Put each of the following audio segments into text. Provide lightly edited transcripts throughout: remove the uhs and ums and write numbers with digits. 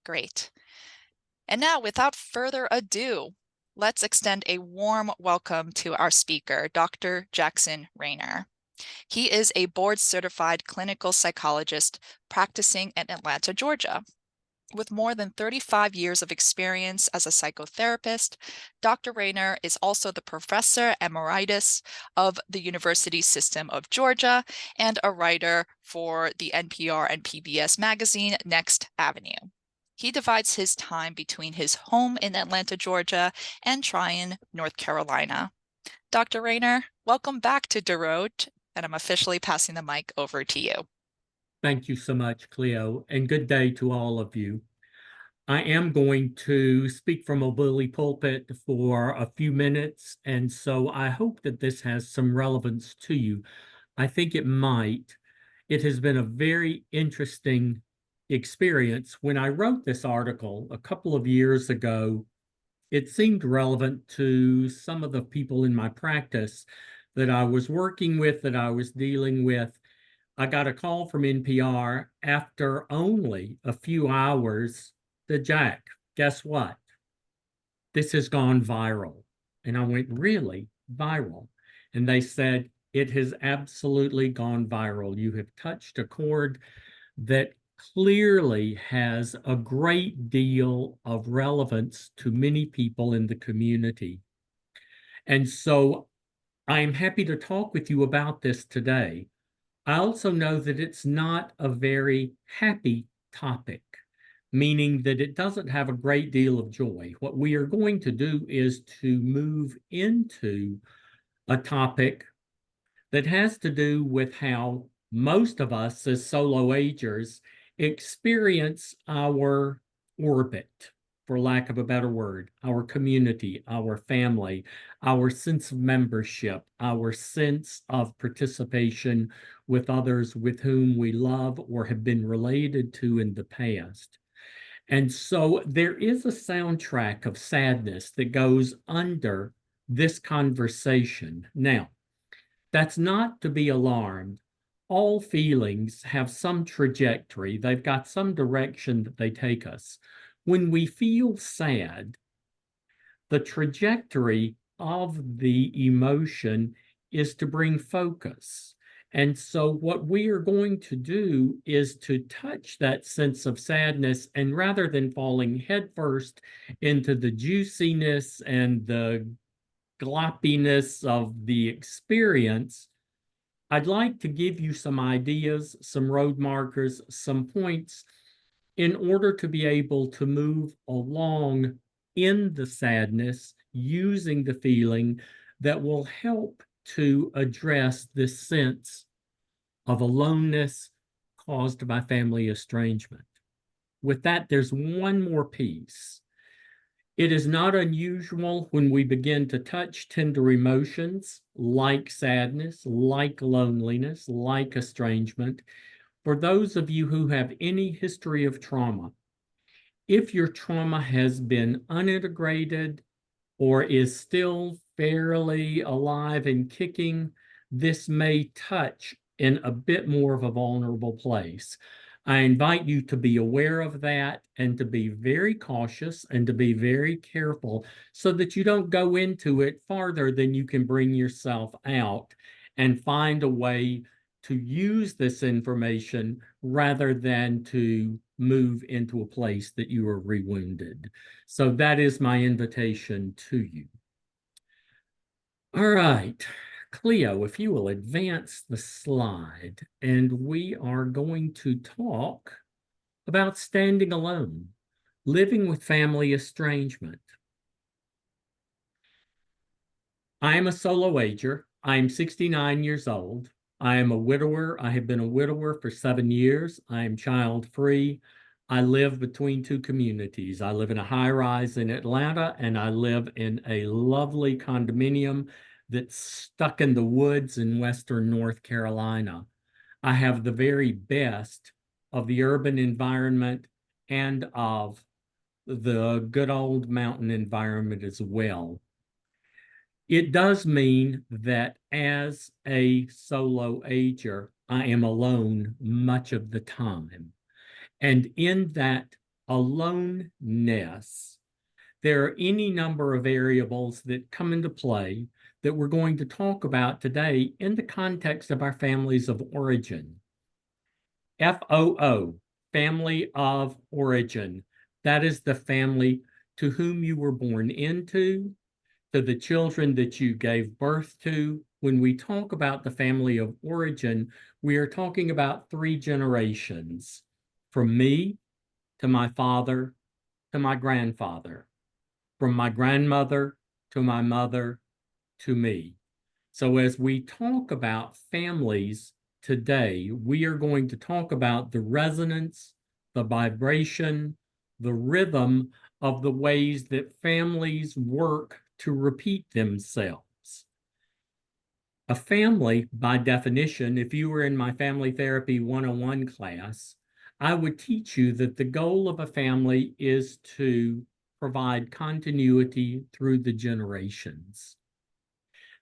Great. And now, without further ado, let's extend a warm welcome to our speaker, Dr. Jackson Rayner. He is a board-certified clinical psychologist practicing in Atlanta, Georgia. With more than 35 years of experience as a psychotherapist, Dr. Rayner is also the professor emeritus of the University System of Georgia and a writer for the NPR and PBS magazine Next Avenue. He divides his time between his home in Atlanta, Georgia, and Tryon, North Carolina. Dr. Rayner, welcome back to DOROT, and I'm officially passing the mic over to you. Thank you so much, Cleo, and good day to all of you. I am going to speak from a bully pulpit for a few minutes, and so I hope that this has some relevance to you. I think it might. It has been a very interesting experience. When I wrote this article a couple of years ago, it seemed relevant to some of the people in my practice that I was working with, that I was dealing with. I got a call from NPR after only a few hours that, Jack, guess what? This has gone viral. And I went, really? Viral? And they said, it has absolutely gone viral. You have touched a chord that clearly has a great deal of relevance to many people in the community. And so I'm happy to talk with you about this today. I also know that it's not a very happy topic, meaning that it doesn't have a great deal of joy. What we are going to do is to move into a topic that has to do with how most of us as solo agers experience our orbit, for lack of a better word, our community, our family, our sense of membership, our sense of participation with others with whom we love or have been related to in the past. And so there is a soundtrack of sadness that goes under this conversation. Now, that's not to be alarmed. All feelings have some trajectory. They've got some direction that they take us. When we feel sad, the trajectory of the emotion is to bring focus. And so what we are going to do is to touch that sense of sadness, and rather than falling headfirst into the juiciness and the gloppiness of the experience, I'd like to give you some ideas, some road markers, some points in order to be able to move along in the sadness using the feeling that will help to address this sense of aloneness caused by family estrangement. With that, there's one more piece. It is not unusual when we begin to touch tender emotions like sadness, like loneliness, like estrangement. For those of you who have any history of trauma, if your trauma has been unintegrated or is still fairly alive and kicking, this may touch in a bit more of a vulnerable place. I invite you to be aware of that and to be very cautious and to be very careful so that you don't go into it farther than you can bring yourself out, and find a way to use this information rather than to move into a place that you are rewounded. So that is my invitation to you. All right, Cleo, if you will advance the slide, and we are going to talk about standing alone, living with family estrangement. I am a solo ager. I am 69 years old. I am a widower. I have been a widower for 7 years. I am child-free. I live between two communities. I live in a high-rise in Atlanta, and I live in a lovely condominium that's stuck in the woods in western North Carolina. I have the very best of the urban environment and of the good old mountain environment as well. It does mean that as a solo ager, I am alone much of the time. And in that aloneness. There are any number of variables that come into play that we're going to talk about today in the context of our families of origin. FOO, family of origin. That is the family to whom you were born into, to the children that you gave birth to. When we talk about the family of origin, we are talking about 3 generations, from me to my father to my grandfather, from my grandmother to my mother to me. So as we talk about families today, we are going to talk about the resonance, the vibration, the rhythm of the ways that families work to repeat themselves. A family, by definition, if you were in my Family Therapy 101 class, I would teach you that the goal of a family is to provide continuity through the generations.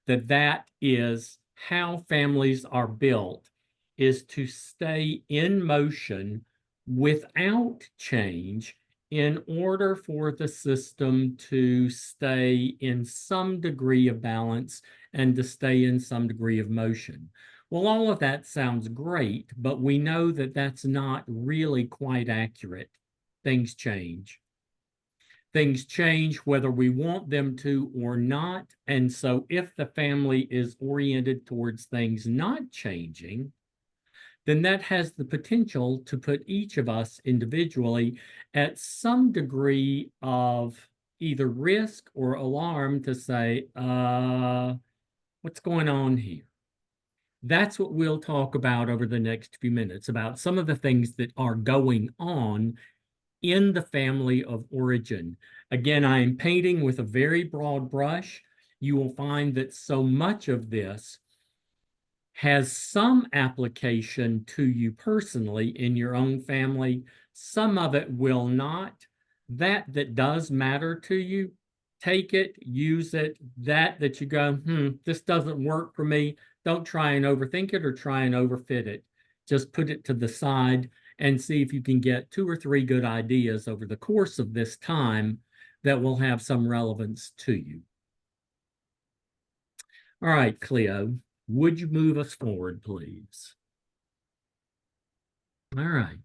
That is how families are built, is to stay in motion without change in order for the system to stay in some degree of balance and to stay in some degree of motion. Well, all of that sounds great, but we know that that's not really quite accurate. Things change. Things change whether we want them to or not. And so if the family is oriented towards things not changing, then that has the potential to put each of us individually at some degree of either risk or alarm to say, what's going on here? That's what we'll talk about over the next few minutes, about some of the things that are going on in the family of origin. Again, I am painting with a very broad brush. You will find that so much of this has some application to you personally in your own family. Some of it will not. That does matter to you, take it, use it. That you go, this doesn't work for me. Don't try and overthink it or try and overfit it. Just put it to the side and see if you can get 2 or 3 good ideas over the course of this time that will have some relevance to you. All right, Cleo, would you move us forward, please? All right.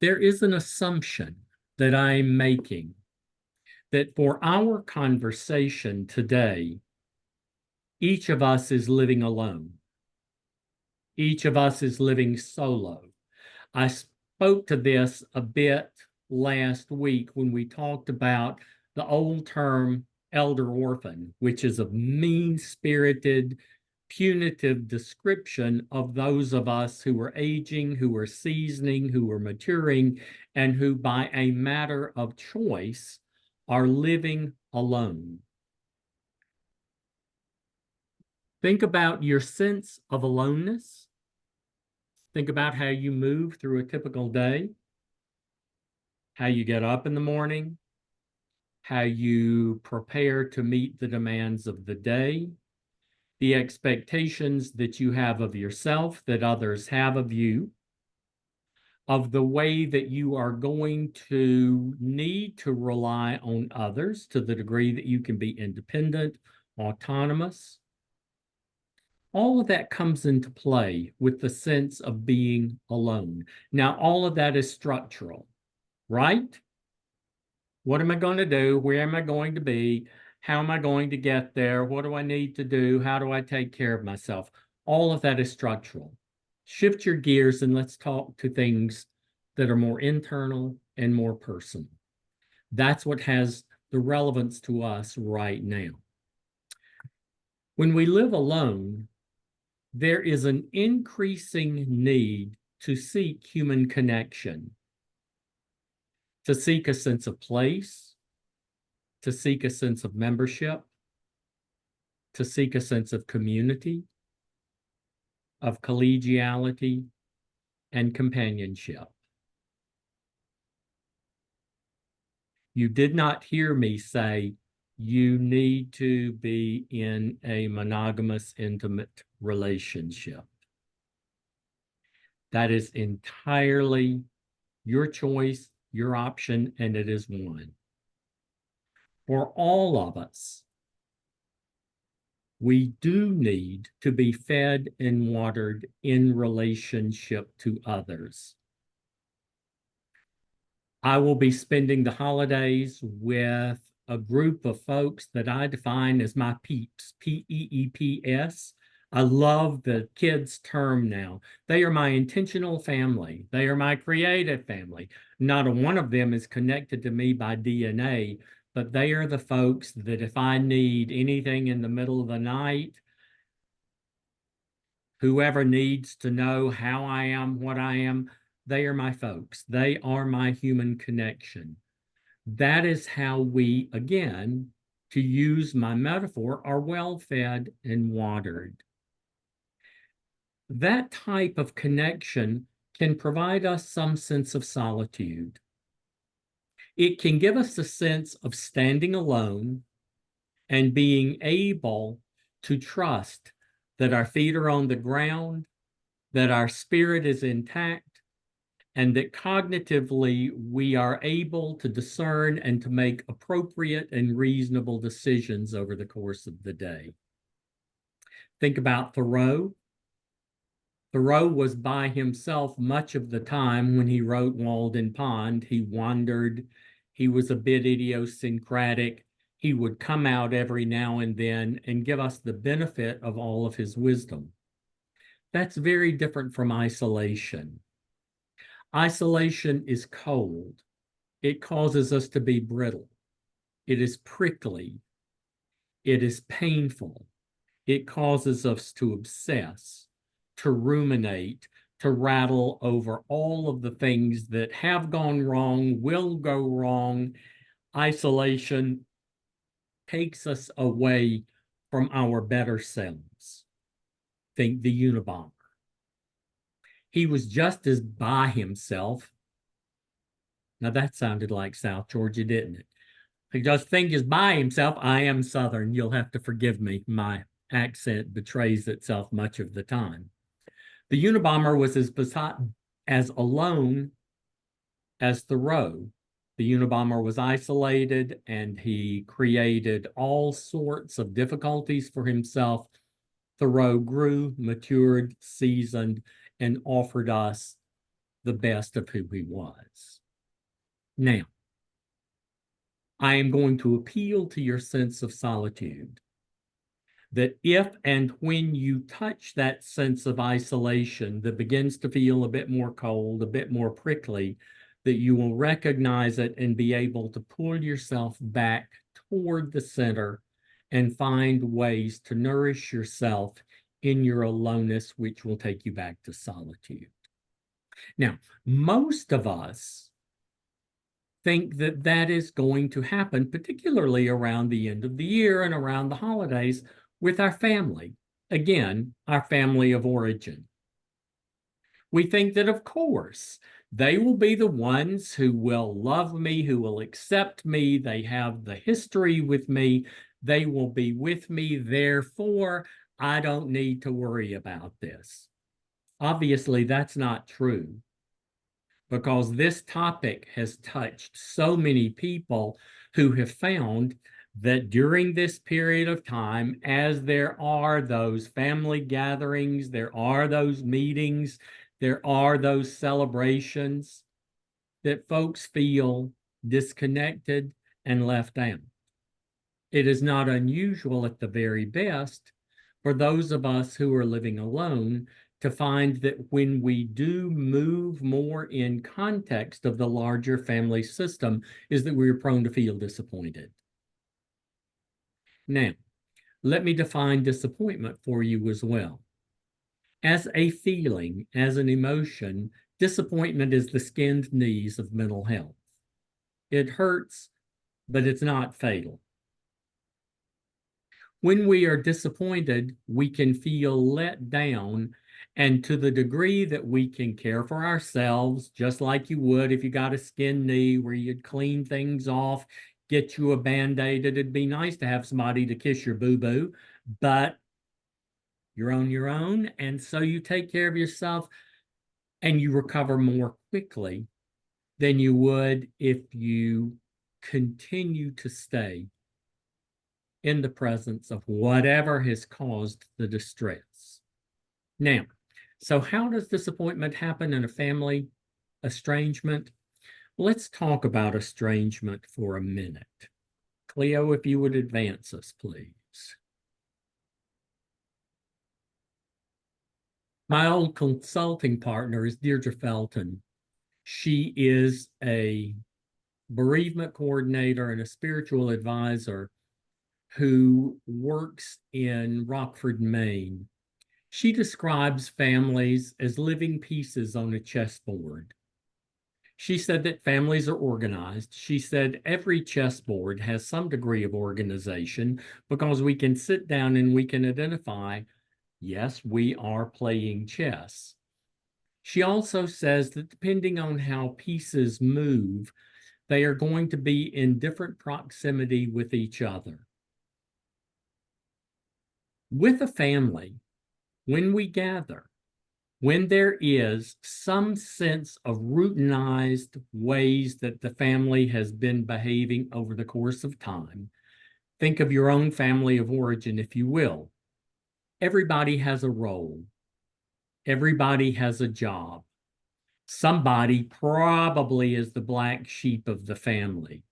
There is an assumption that I'm making that for our conversation today, each of us is living alone. Each of us is living solo. I spoke to this a bit last week when we talked about the old term elder orphan, which is a mean-spirited, punitive description of those of us who are aging, who are seasoning, who are maturing, and who by a matter of choice are living alone. Think about your sense of aloneness. Think about how you move through a typical day, how you get up in the morning, how you prepare to meet the demands of the day, the expectations that you have of yourself, that others have of you, of the way that you are going to need to rely on others to the degree that you can be independent, autonomous. All of that comes into play with the sense of being alone. Now, all of that is structural, right? What am I going to do? Where am I going to be? How am I going to get there? What do I need to do? How do I take care of myself? All of that is structural. Shift your gears and let's talk to things that are more internal and more personal. That's what has the relevance to us right now. When we live alone, there is an increasing need to seek human connection, to seek a sense of place, to seek a sense of membership, to seek a sense of community, of collegiality, and companionship. You did not hear me say you need to be in a monogamous, intimate relationship. That is entirely your choice your option, and it is one. For all of us, we do need to be fed and watered in relationship to others. I will be spending the holidays with a group of folks that I define as my peeps, P-E-E-P-S. I love the kids' term now. They are my intentional family. They are my creative family. Not a one of them is connected to me by DNA, but they are the folks that if I need anything in the middle of the night, whoever needs to know how I am, what I am, they are my folks. They are my human connection. That is how we, again, to use my metaphor, are well fed and watered. That type of connection can provide us some sense of solitude. It can give us a sense of standing alone and being able to trust that our feet are on the ground, that our spirit is intact, and that cognitively we are able to discern and to make appropriate and reasonable decisions over the course of the day. Think about Thoreau. Thoreau was by himself much of the time when he wrote Walden Pond. He wandered. He was a bit idiosyncratic. He would come out every now and then and give us the benefit of all of his wisdom. That's very different from isolation. Isolation is cold. It causes us to be brittle. It is prickly. It is painful. It causes us to obsess, to ruminate, to rattle over all of the things that have gone wrong, will go wrong. Isolation takes us away from our better selves. Think the Unabomber. He was just as by himself. Now that sounded like South Georgia, didn't it? He just think is by himself. I am Southern. You'll have to forgive me. My accent betrays itself much of the time. The Unabomber was as alone as Thoreau. The Unabomber was isolated and he created all sorts of difficulties for himself. Thoreau grew, matured, seasoned, and offered us the best of who he was. Now, I am going to appeal to your sense of solitude. That if and when you touch that sense of isolation that begins to feel a bit more cold, a bit more prickly, that you will recognize it and be able to pull yourself back toward the center and find ways to nourish yourself in your aloneness, which will take you back to solitude. Now, most of us think that that is going to happen, particularly around the end of the year and around the holidays with our family. Again, our family of origin. We think that, of course, they will be the ones who will love me, who will accept me. They have the history with me. They will be with me. Therefore, I don't need to worry about this. Obviously, that's not true, because this topic has touched so many people who have found that during this period of time, as there are those family gatherings, there are those meetings, there are those celebrations, that folks feel disconnected and left out. It is not unusual at the very best for those of us who are living alone to find that when we do move more in context of the larger family system, is that we're prone to feel disappointed. Now, let me define disappointment for you as well. As a feeling, as an emotion, disappointment is the skinned knees of mental health. It hurts, but it's not fatal. When we are disappointed, we can feel let down, and to the degree that we can care for ourselves, just like you would if you got a skin knee where you'd clean things off, get you a Band-Aid. It'd be nice to have somebody to kiss your boo-boo, but you're on your own, and so you take care of yourself and you recover more quickly. than you would if you continue to stay in the presence of whatever has caused the distress. Now, so how does disappointment happen in a family estrangement? Let's talk about estrangement for a minute. Cleo, if you would advance us, please. My old consulting partner is Deirdre Felton. She is a bereavement coordinator and a spiritual advisor who works in Rockford, Maine. She describes families as living pieces on a chessboard. She said that families are organized. She said every chessboard has some degree of organization because we can sit down and we can identify, yes, we are playing chess. She also says that depending on how pieces move, they are going to be in different proximity with each other. With a family, when we gather, when there is some sense of routinized ways that the family has been behaving over the course of time, think of your own family of origin, if you will. Everybody has a role. Everybody has a job. Somebody probably is the black sheep of the family.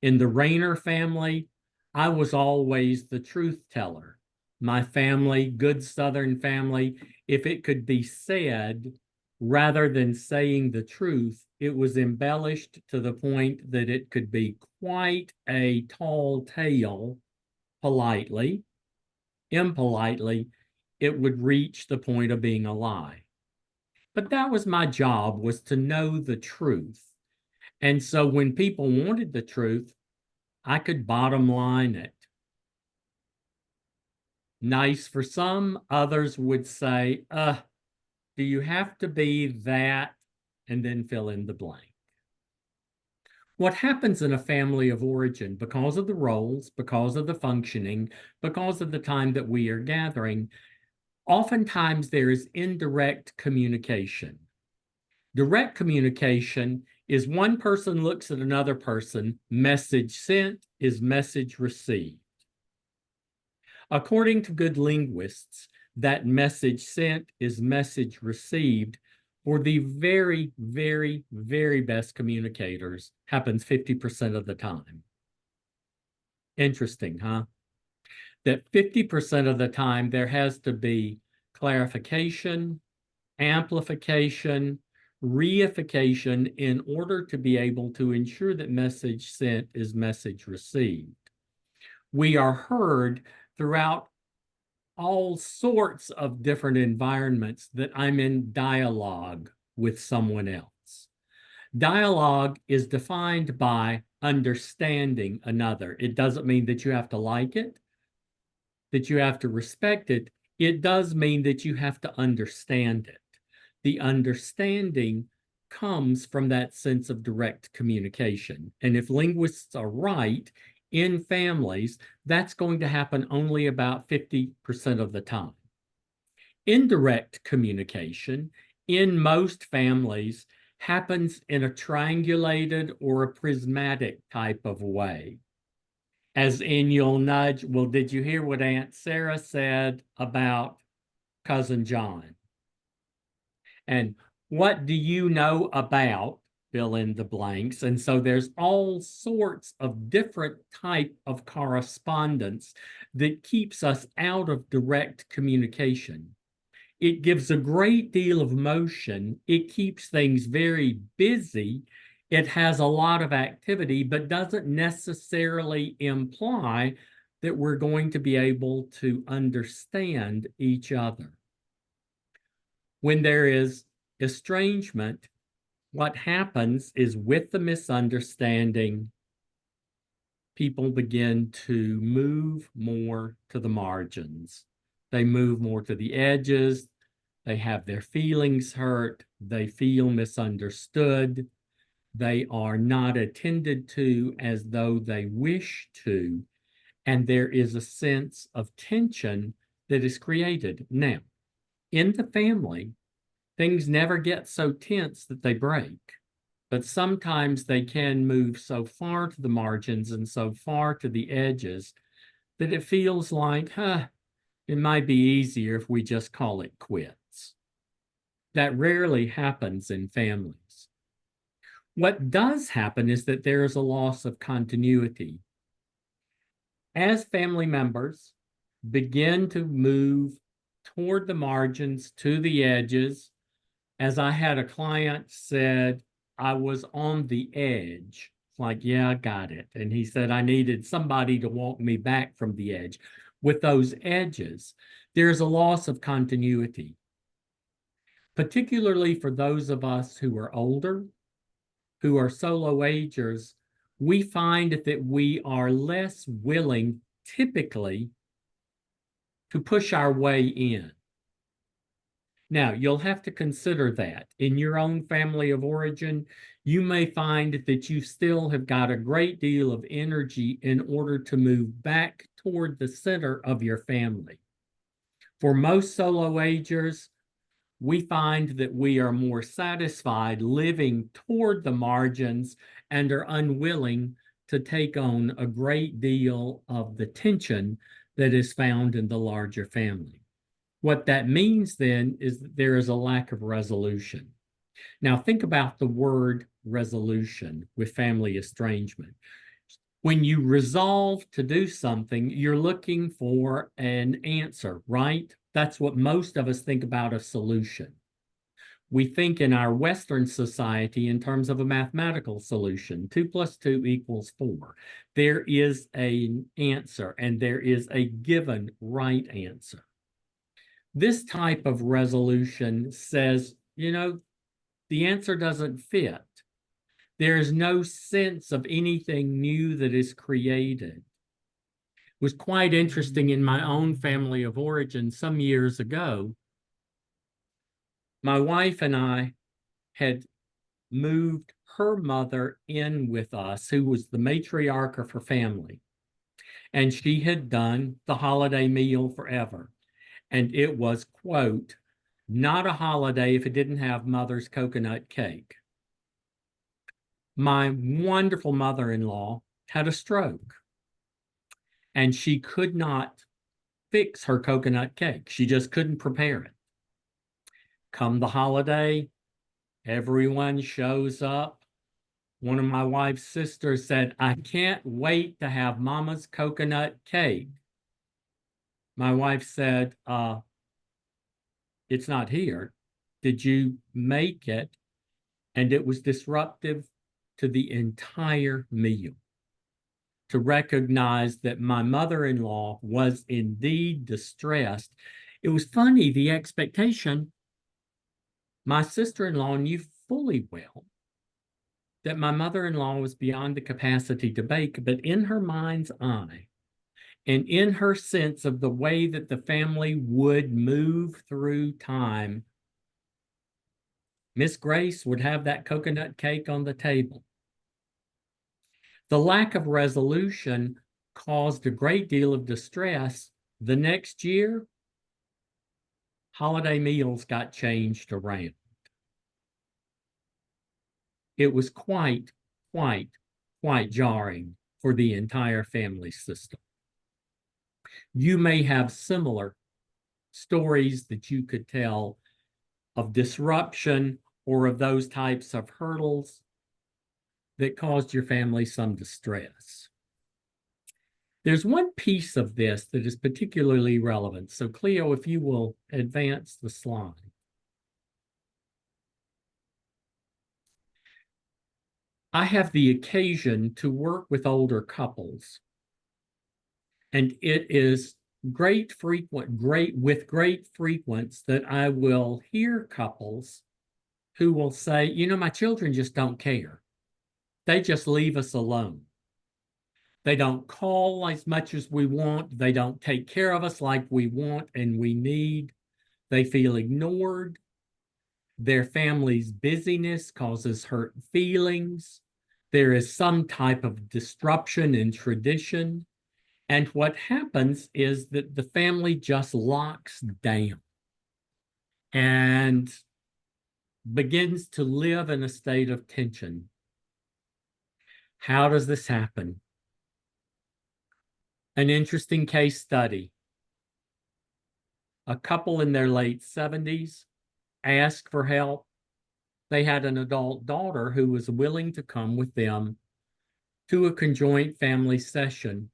In the Rayner family, I was always the truth teller. My family, good Southern family, if it could be said, rather than saying the truth, it was embellished to the point that it could be quite a tall tale, politely. Impolitely, it would reach the point of being a lie. But that was my job, was to know the truth. And so when people wanted the truth, I could bottom line it. Nice for some, others would say, do you have to be that? And then fill in the blank. What happens in a family of origin, because of the roles, because of the functioning, because of the time that we are gathering, oftentimes there is indirect communication. Direct communication is one person looks at another person, message sent is message received. According to good linguists, that message sent is message received for the very, very, very best communicators happens 50% of the time. Interesting, huh? That 50% of the time there has to be clarification, amplification, reification in order to be able to ensure that message sent is message received. We are heard throughout all sorts of different environments that I'm in dialogue with someone else. Dialogue is defined by understanding another. It doesn't mean that you have to like it, that you have to respect it. It does mean that you have to understand it. The understanding comes from that sense of direct communication. And if linguists are right, in families, that's going to happen only about 50% of the time. Indirect communication in most families happens in a triangulated or a prismatic type of way. As in, you'll nudge, well, did you hear what Aunt Sarah said about Cousin John? And what do you know about, fill in the blanks? And so there's all sorts of different type of correspondence that keeps us out of direct communication. It gives a great deal of motion. It keeps things very busy. It has a lot of activity, but doesn't necessarily imply that we're going to be able to understand each other. When there is estrangement, what happens is with the misunderstanding, people begin to move more to the margins. They move more to the edges. They have their feelings hurt. They feel misunderstood. They are not attended to as though they wish to. And there is a sense of tension that is created. Now, in the family, things never get so tense that they break. but sometimes they can move so far to the margins and so far to the edges that it feels like, it might be easier if we just call it quits. That rarely happens in families. What does happen is that there is a loss of continuity. As family members begin to move toward the margins, to the edges, as I had a client said, I was on the edge. It's like, yeah, I got it. And he said, I needed somebody to walk me back from the edge. With those edges, there's a loss of continuity, particularly for those of us who are older, who are solo agers. We find that we are less willing, typically, to push our way in. Now, you'll have to consider that in your own family of origin. You may find that you still have got a great deal of energy in order to move back toward the center of your family. For most solo agers, we find that we are more satisfied living toward the margins and are unwilling to take on a great deal of the tension that is found in the larger family. What that means then is that there is a lack of resolution. Now, think about the word resolution with family estrangement. When you resolve to do something, you're looking for an answer, right? That's what most of us think about a solution. We think in our Western society in terms of a mathematical solution. 2 + 2 = 4. There is an answer, and there is a given right answer. This type of resolution says, the answer doesn't fit. There is no sense of anything new that is created. It was quite interesting in my own family of origin some years ago. My wife and I had moved her mother in with us, who was the matriarch of her family. And she had done the holiday meal forever. And it was, quote, not a holiday if it didn't have mother's coconut cake. My wonderful mother-in-law had a stroke, and she could not fix her coconut cake. She just couldn't prepare it. Come the holiday, everyone shows up. One of my wife's sisters said, I can't wait to have Mama's coconut cake. My wife said, it's not here. Did you make it? And it was disruptive to the entire meal. To recognize that my mother-in-law was indeed distressed. It was funny, the expectation. My sister-in-law knew fully well that my mother-in-law was beyond the capacity to bake, but in her mind's eye, and in her sense of the way that the family would move through time, Miss Grace would have that coconut cake on the table. The lack of resolution caused a great deal of distress. The next year, holiday meals got changed around. It was quite jarring for the entire family system. You may have similar stories that you could tell of disruption or of those types of hurdles that caused your family some distress. There's one piece of this that is particularly relevant. So Cleo, if you will advance the slide. I have the occasion to work with older couples, and it is with great frequence that I will hear couples who will say, my children just don't care. They just leave us alone. They don't call as much as we want. They don't take care of us like we want and we need. They feel ignored. Their family's busyness causes hurt feelings. There is some type of disruption in tradition. And what happens is that the family just locks down. And begins to live in a state of tension. How does this happen? An interesting case study. A couple in their late 70s asked for help. They had an adult daughter who was willing to come with them to a conjoint family session.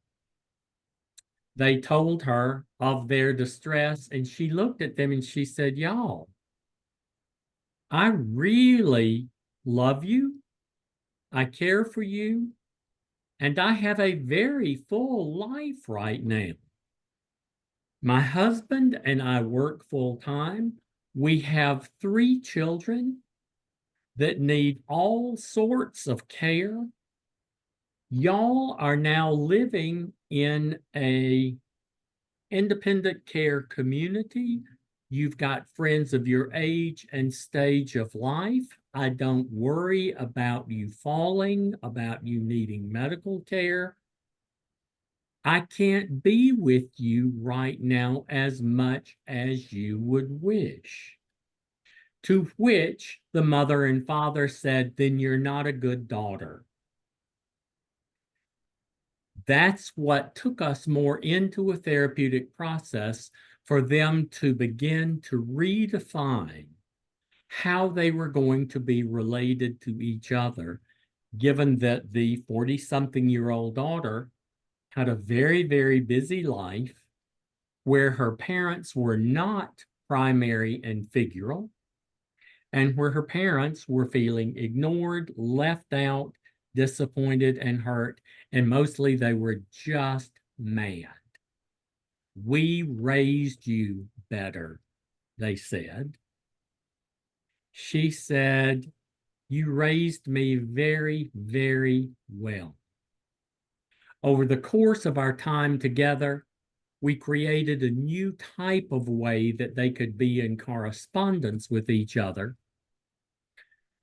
They told her of their distress, and she looked at them and she said, "Y'all, I really love you. I care for you, and I have a very full life right now. My husband and I work full time. We have 3 children that need all sorts of care. Y'all are now living in a independent care community. You've got friends of your age and stage of life. I don't worry about you falling, about you needing medical care. I can't be with you right now as much as you would wish." To which the mother and father said, "Then you're not a good daughter." That's what took us more into a therapeutic process for them to begin to redefine how they were going to be related to each other, given that the 40-something-year-old daughter had a very, very busy life where her parents were not primary and figural, and where her parents were feeling ignored, left out, disappointed, and hurt, and mostly they were just mad. "We raised you better," they said. She said, "You raised me very, very well." Over the course of our time together, we created a new type of way that they could be in correspondence with each other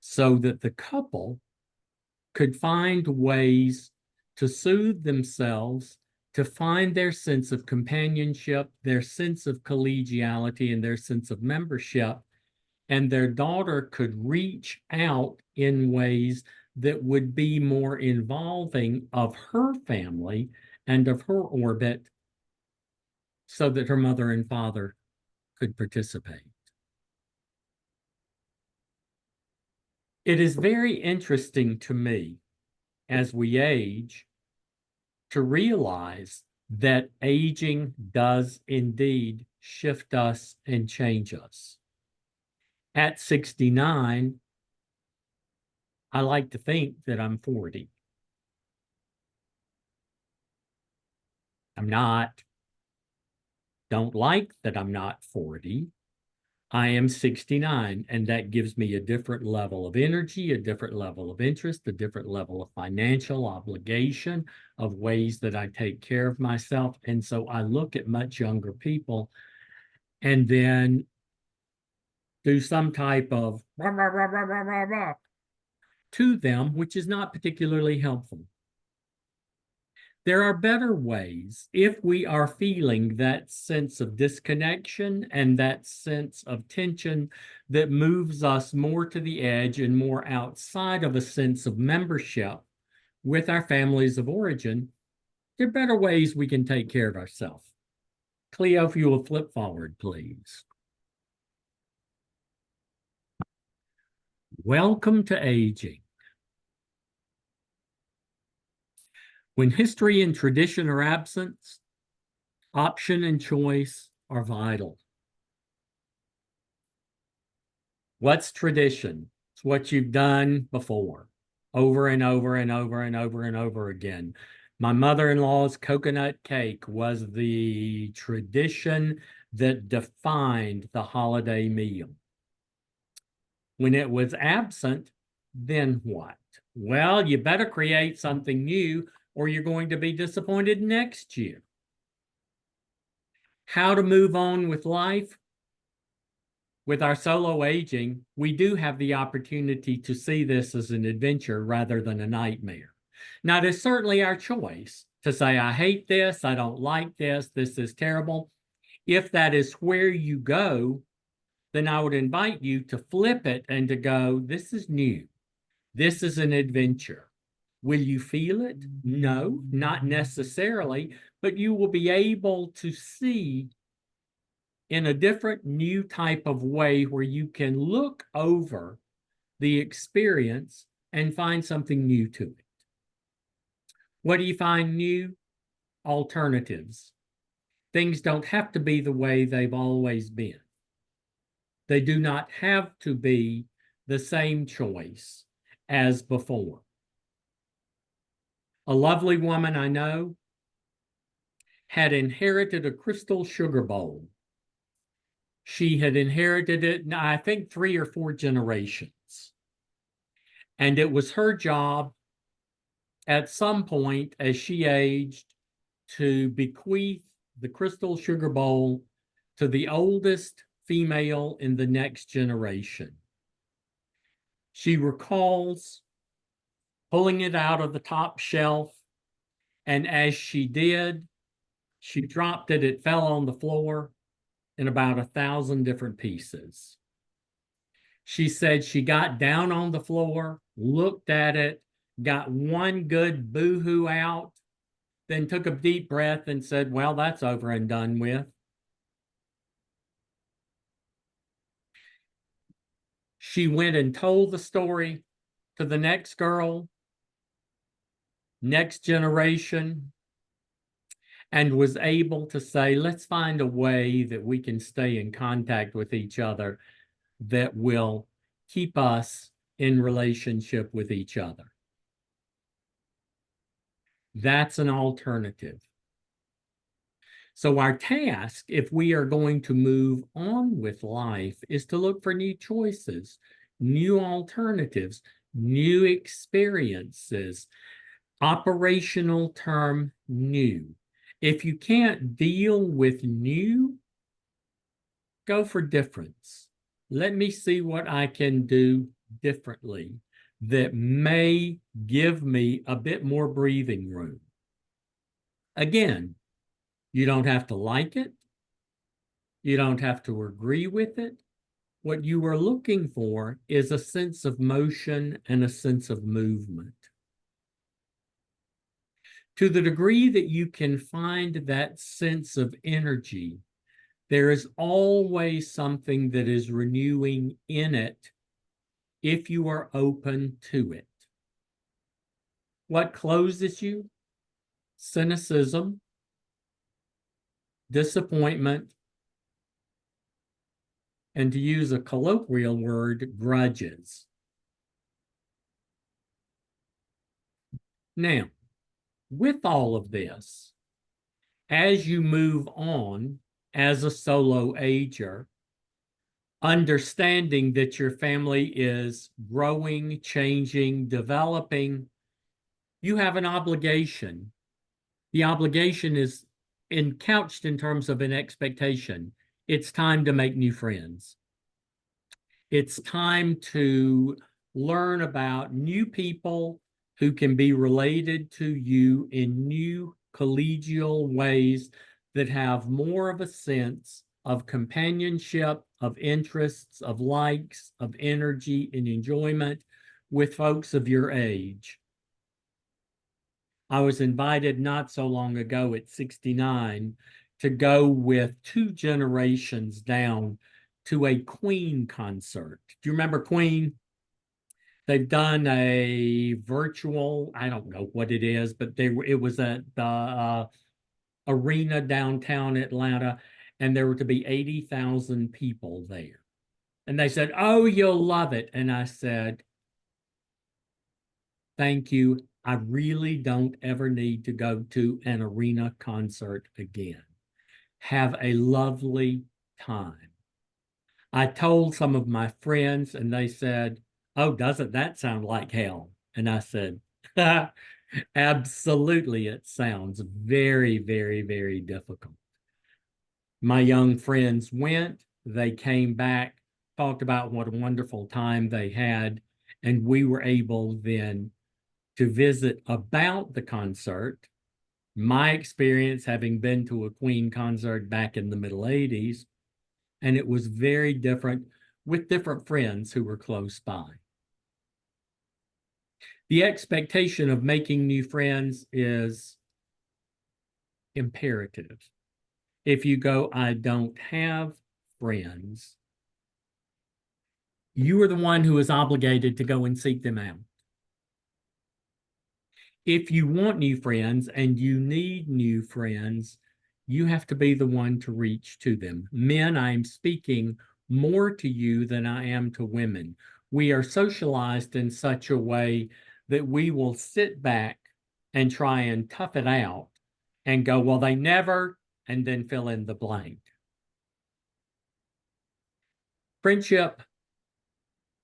so that the couple could find ways to soothe themselves, to find their sense of companionship, their sense of collegiality, and their sense of membership. And their daughter could reach out in ways that would be more involving of her family and of her orbit so that her mother and father could participate. It is very interesting to me as we age to realize that aging does indeed shift us and change us. At 69, I like to think that I'm 40. I'm not. Don't like that I'm not 40. I am 69, and that gives me a different level of energy, a different level of interest, a different level of financial obligation, of ways that I take care of myself. And so I look at much younger people and then do some type of rah, rah, rah, rah, rah, rah, rah, to them, which is not particularly helpful. There are better ways if we are feeling that sense of disconnection and that sense of tension that moves us more to the edge and more outside of a sense of membership with our families of origin. There are better ways we can take care of ourselves. Cleo, if you will flip forward, please. Welcome to aging. When history and tradition are absent, option and choice are vital. What's tradition? It's what you've done before, over and over and over and over and over again. My mother-in-law's coconut cake was the tradition that defined the holiday meal. When it was absent, then what? Well, you better create something new or you're going to be disappointed next year. How to move on with life? With our solo aging, we do have the opportunity to see this as an adventure rather than a nightmare. Now, it is certainly our choice to say, I hate this, I don't like this is terrible. If that is where you go, then I would invite you to flip it and to go, this is new. This is an adventure. Will you feel it? No, not necessarily, but you will be able to see in a different new type of way where you can look over the experience and find something new to it. What do you find new? Alternatives. Things don't have to be the way they've always been. They do not have to be the same choice as before. A lovely woman I know had inherited a crystal sugar bowl. She had inherited it, I think, 3 or 4 generations. And it was her job at some point as she aged to bequeath the crystal sugar bowl to the oldest female in the next generation. She recalls pulling it out of the top shelf, and as she did, she dropped it. It fell on the floor in about 1,000 different pieces. She said she got down on the floor, looked at it, got one good boo-hoo out, then took a deep breath and said, well, that's over and done with. She went and told the story to the next girl, next generation, and was able to say, let's find a way that we can stay in contact with each other that will keep us in relationship with each other. That's an alternative. So our task, if we are going to move on with life, is to look for new choices, new alternatives, new experiences. Operational term, new. If you can't deal with new, go for difference. Let me see what I can do differently that may give me a bit more breathing room. Again, you don't have to like it. You don't have to agree with it. What you are looking for is a sense of motion and a sense of movement. To the degree that you can find that sense of energy, there is always something that is renewing in it if you are open to it. What closes you? Cynicism, disappointment, and to use a colloquial word, grudges. Now, with all of this, as you move on as a solo ager, understanding that your family is growing, changing, developing, you have an obligation. The obligation is couched in terms of an expectation. It's time to make new friends. It's time to learn about new people who can be related to you in new collegial ways that have more of a sense of companionship, of interests, of likes, of energy and enjoyment with folks of your age. I was invited not so long ago at 69 to go with 2 generations down to a Queen concert. Do you remember Queen? They've done a virtual, I don't know what it is, but it was at the arena downtown Atlanta, and there were to be 80,000 people there. And they said, oh, you'll love it. And I said, thank you. I really don't ever need to go to an arena concert again. Have a lovely time. I told some of my friends, and they said, oh, doesn't that sound like hell? And I said, absolutely, it sounds very, very, very difficult. My young friends went, they came back, talked about what a wonderful time they had, and we were able then to visit about the concert. My experience having been to a Queen concert back in the middle 80s, and it was very different with different friends who were close by. The expectation of making new friends is imperative. If you go, I don't have friends, you are the one who is obligated to go and seek them out. If you want new friends and you need new friends, you have to be the one to reach to them. Men, I am speaking more to you than I am to women. We are socialized in such a way that we will sit back and try and tough it out and go, well, they never, and then fill in the blank. Friendship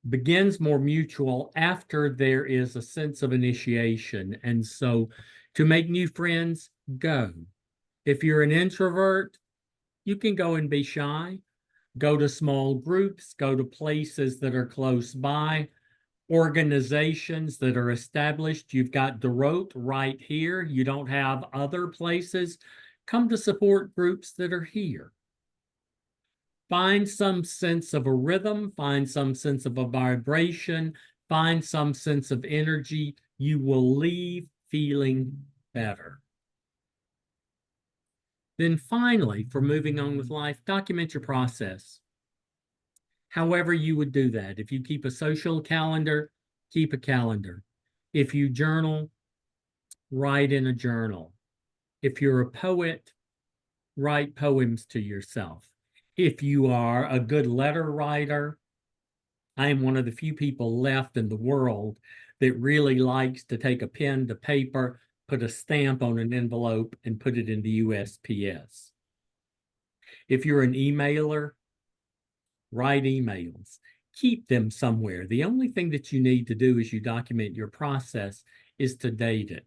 begins more mutual after there is a sense of initiation. And so to make new friends, go. If you're an introvert, you can go and be shy, go to small groups, go to places that are close by, organizations that are established. You've got DOROT right here. You don't have other places. Come to support groups that are here. Find some sense of a rhythm, find some sense of a vibration, find some sense of energy. You will leave feeling better. Then finally, for moving on with life, document your process. However you would do that. If you keep a social calendar, keep a calendar. If you journal, write in a journal. If you're a poet, write poems to yourself. If you are a good letter writer, I am one of the few people left in the world that really likes to take a pen to paper, put a stamp on an envelope, and put it in the USPS. If you're an emailer, write emails. Keep them somewhere. The only thing that you need to do as you document your process is to date it.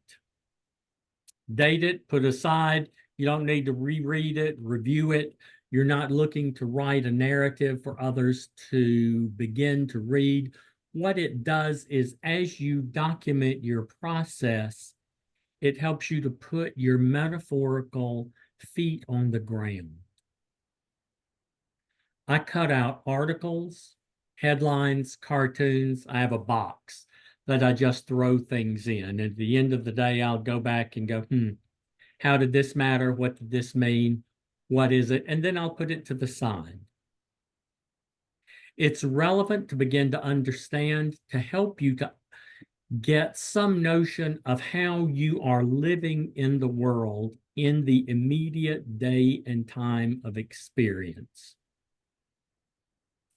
Date it, put aside. You don't need to reread it, review it. You're not looking to write a narrative for others to begin to read. What it does is, as you document your process, it helps you to put your metaphorical feet on the ground. I cut out articles, headlines, cartoons. I have a box that I just throw things in. At the end of the day, I'll go back and go, how did this matter? What did this mean? What is it? And then I'll put it to the side. It's relevant to begin to understand, to help you to get some notion of how you are living in the world in the immediate day and time of experience.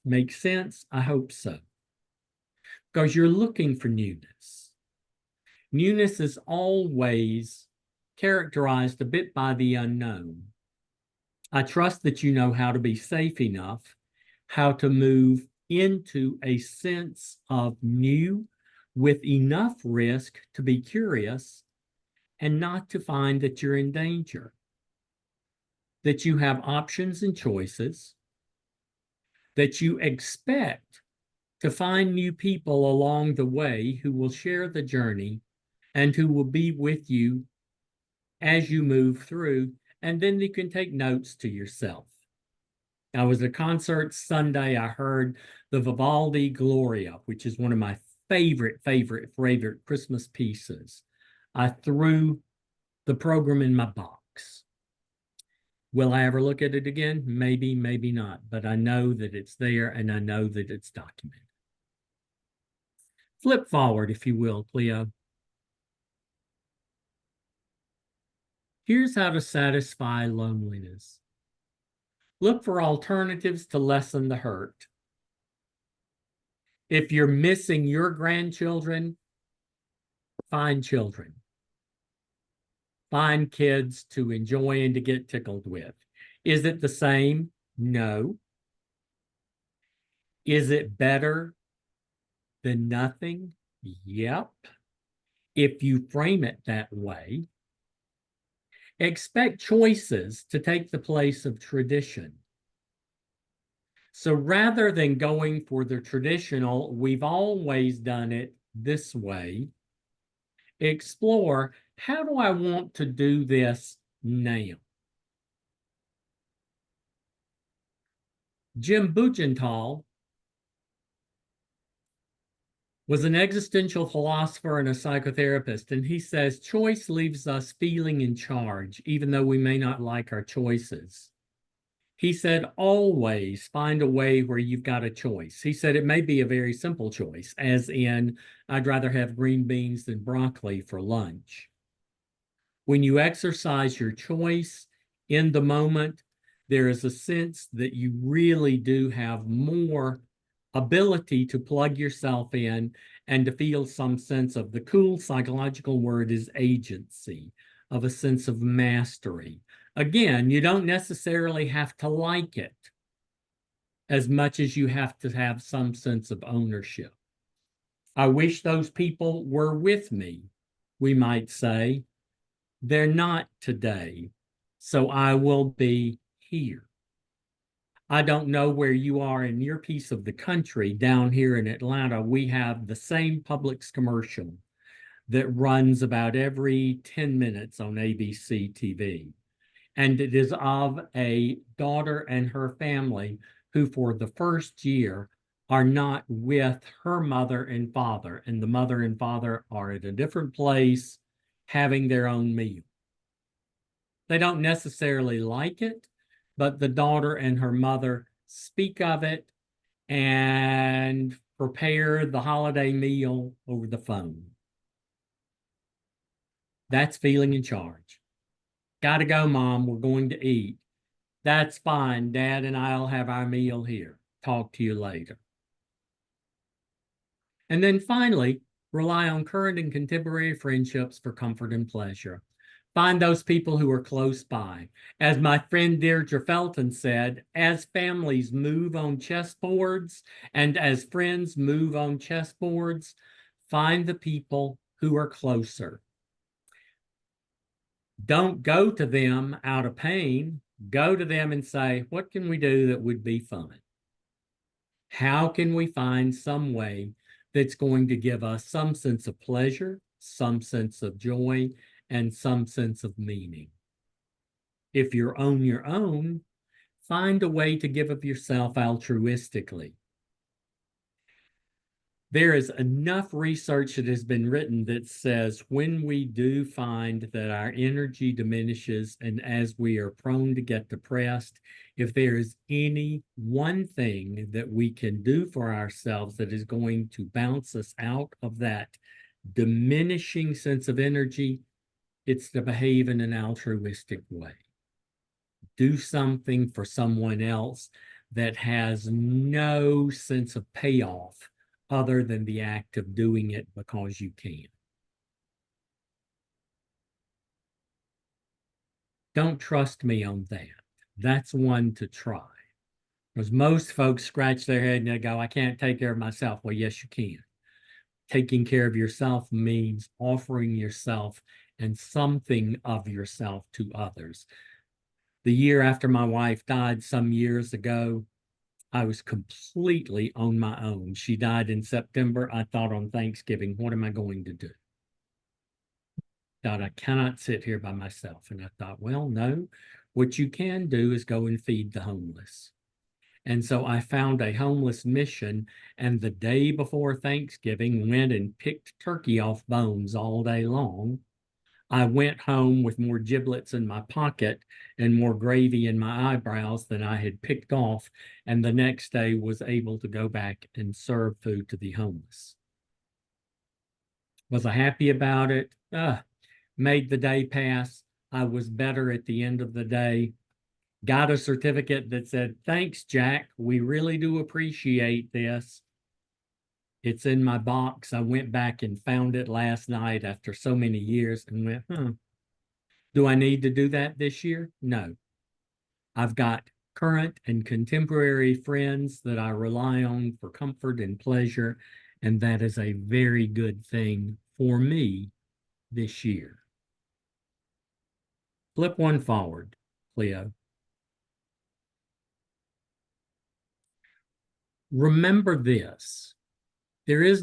Make sense? I hope so. Because you're looking for newness. Newness is always characterized a bit by the unknown. I trust that you know how to be safe enough, how to move into a sense of new with enough risk to be curious and not to find that you're in danger. That you have options and choices, that you expect to find new people along the way who will share the journey and who will be with you as you move through, and then you can take notes to yourself. I was at a concert Sunday. I heard the Vivaldi Gloria, which is one of my favorite Christmas pieces. I threw the program in my box. Will I ever look at it again? Maybe, maybe not, but I know that it's there and I know that it's documented. Flip forward, if you will, Cleo. Here's how to satisfy loneliness. Look for alternatives to lessen the hurt. If you're missing your grandchildren, find children. Find kids to enjoy and to get tickled with. Is it the same? No. Is it better than nothing? Yep. If you frame it that way. Expect choices to take the place of tradition. So rather than going for the traditional, we've always done it this way, explore, how do I want to do this now? Jim Buchenthal was an existential philosopher and a psychotherapist, and he says choice leaves us feeling in charge, even though we may not like our choices. He said, always find a way where you've got a choice. He said it may be a very simple choice, as in, I'd rather have green beans than broccoli for lunch. When you exercise your choice in the moment, there is a sense that you really do have more ability to plug yourself in and to feel some sense of, the cool psychological word is agency, of a sense of mastery. Again, you don't necessarily have to like it as much as you have to have some sense of ownership. I wish those people were with me, we might say. They're not today, so I will be here. I don't know where you are in your piece of the country. Down here in Atlanta, we have the same Publix commercial that runs about every 10 minutes on ABC TV. And it is of a daughter and her family who, for the first year, are not with her mother and father. And the mother and father are at a different place having their own meal. They don't necessarily like it, but the daughter and her mother speak of it and prepare the holiday meal over the phone. That's feeling in charge. Got to go, Mom. We're going to eat. That's fine. Dad and I'll have our meal here. Talk to you later. And then finally, rely on current and contemporary friendships for comfort and pleasure. Find those people who are close by. As my friend Deirdre Felton said, as families move on chessboards and as friends move on chessboards, find the people who are closer. Don't go to them out of pain. Go to them and say, what can we do that would be fun? How can we find some way that's going to give us some sense of pleasure, some sense of joy, and some sense of meaning? If you're on your own, find a way to give of yourself altruistically. There is enough research that has been written that says when we do find that our energy diminishes and as we are prone to get depressed, if there is any one thing that we can do for ourselves that is going to bounce us out of that diminishing sense of energy, it's to behave in an altruistic way. Do something for someone else that has no sense of payoff other than the act of doing it because you can. Don't trust me on that. That's one to try. Because most folks scratch their head and they go, I can't take care of myself. Well, yes, you can. Taking care of yourself means offering yourself and something of yourself to others. The year after my wife died some years ago, I was completely on my own. She died in September. I thought on Thanksgiving, what am I going to do? Thought I cannot sit here by myself. And I thought, well, no, what you can do is go and feed the homeless. And so I found a homeless mission, and the day before Thanksgiving went and picked turkey off bones all day long. I went home with more giblets in my pocket and more gravy in my eyebrows than I had picked off, and the next day was able to go back and serve food to the homeless. Was I happy about it? Made the day pass. I was better at the end of the day. Got a certificate that said, thanks, Jack. We really do appreciate this. It's in my box. I went back and found it last night after so many years and went, do I need to do that this year? No. I've got current and contemporary friends that I rely on for comfort and pleasure, and that is a very good thing for me this year. Flip one forward, Cleo. Remember this. There is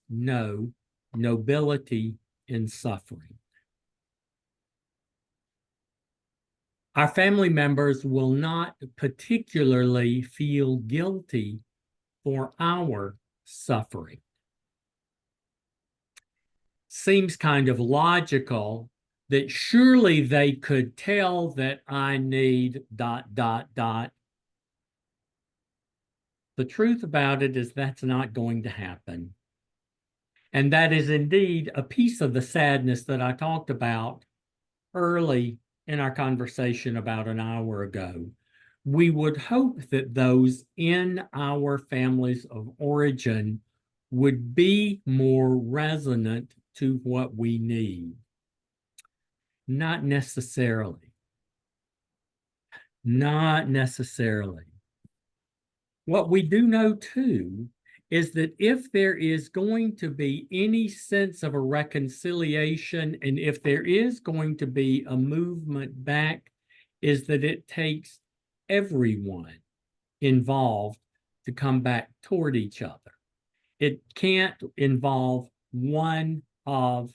no nobility in suffering. Our family members will not particularly feel guilty for our suffering. Seems kind of logical that surely they could tell that I need ... The truth about it is that's not going to happen. And that is indeed a piece of the sadness that I talked about early in our conversation about an hour ago. We would hope that those in our families of origin would be more resonant to what we need. Not necessarily. Not necessarily. What we do know too is that if there is going to be any sense of a reconciliation, and if there is going to be a movement back, is that it takes everyone involved to come back toward each other. It can't involve one of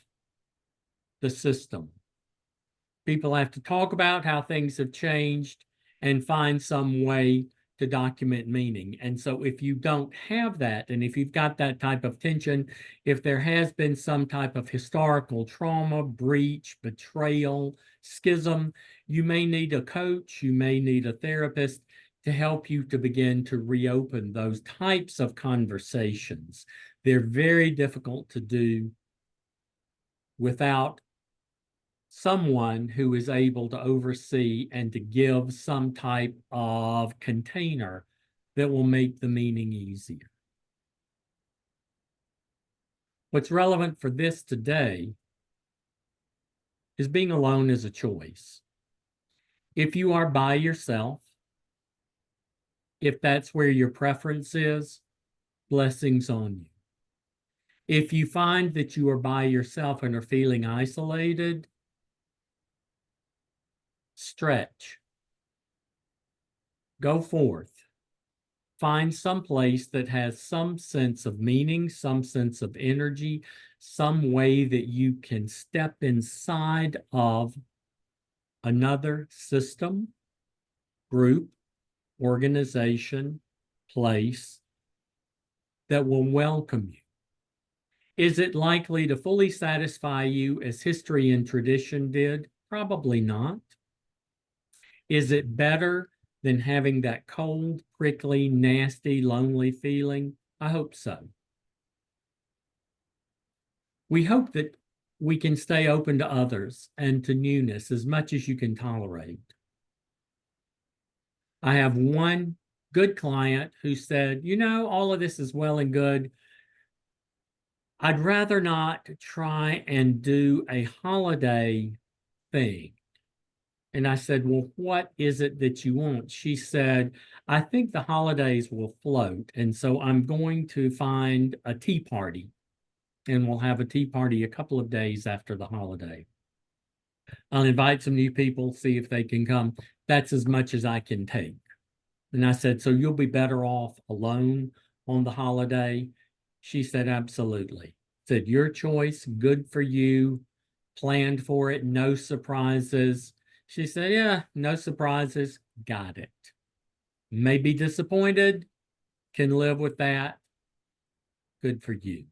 the system. People have to talk about how things have changed and find some way to document meaning. And so if you don't have that, and if you've got that type of tension, if there has been some type of historical trauma, breach, betrayal, schism, you may need a coach, you may need a therapist to help you to begin to reopen those types of conversations. They're very difficult to do without someone who is able to oversee and to give some type of container that will make the meaning easier. What's relevant for this today is being alone is a choice. If you are by yourself, if that's where your preference is, blessings on you. If you find that you are by yourself and are feeling isolated, stretch. Go forth. Find some place that has some sense of meaning, some sense of energy, some way that you can step inside of another system, group, organization, place that will welcome you. Is it likely to fully satisfy you as history and tradition did? Probably not. Is it better than having that cold, prickly, nasty, lonely feeling? I hope so. We hope that we can stay open to others and to newness as much as you can tolerate. I have one good client who said, you know, all of this is well and good. I'd rather not try and do a holiday thing. And I said, well, what is it that you want? She said, I think the holidays will float. And so I'm going to find a tea party. And we'll have a tea party a couple of days after the holiday. I'll invite some new people, see if they can come. That's as much as I can take. And I said, so you'll be better off alone on the holiday? She said, absolutely. Said, your choice, good for you, planned for it, no surprises. She said, yeah, no surprises, got it. May be disappointed, can live with that. Good for you.